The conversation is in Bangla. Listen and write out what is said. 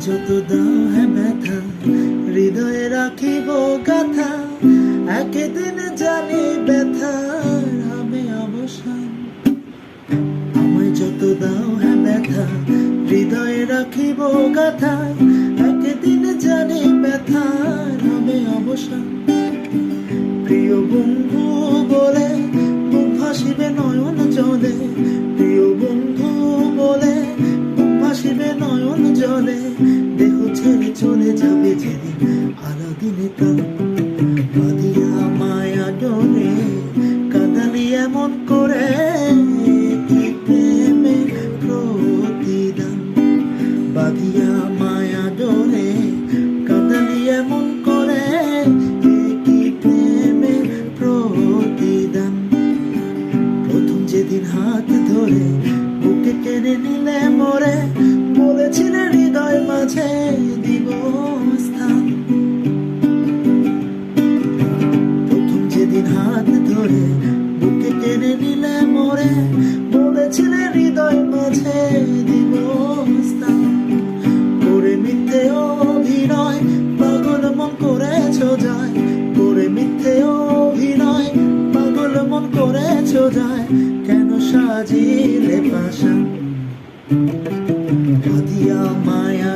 যত দাও হ্যাঁ ব্যথা, হৃদয়ে রাখিব গাথা, একদিন জানি ব্যথার হবে অবসান। আমায় যত দাও হ্যাঁ ব্যথা, হৃদয়ে রাখিব গাথা, একদিন জানি ব্যথার হবে অবসান। প্রিয় বন্ধু বলে বুক ভাসিবে নয়ন জলে, প্রিয় বন্ধু বলে বুক ভাসিবে নয়ন জলে, দেহ ছেড়ে চলে যাবে যেদিন আলাদিনে প্রাণ। বাঁধিয়া মায়া ডোরে কাঁদালি এমন করে, কি প্রেমে প্রতিদান। বাঁধিয়া মায়া ডোরে কাঁদালি এমন করে, কি প্রেমে প্রতিদান। প্রথম যেদিন হাত ধরে বুকে টেনে নিলে মোরে, বলেছিলে হৃদয় মাঝে দিব স্থান। প্রথম যেদিন হাত ধরে বুকে টেনে নিলে মোরে, বলেছিলে হৃদয় মাঝে দিব স্থান। করে মিথ্যে অভিনয় পাগল মন করেছো যায়, করে মিথ্যে অভিনয় পাগল মন করেছো যায়, কেন সাজিলে পাশান। বাঁধিয়া মায়া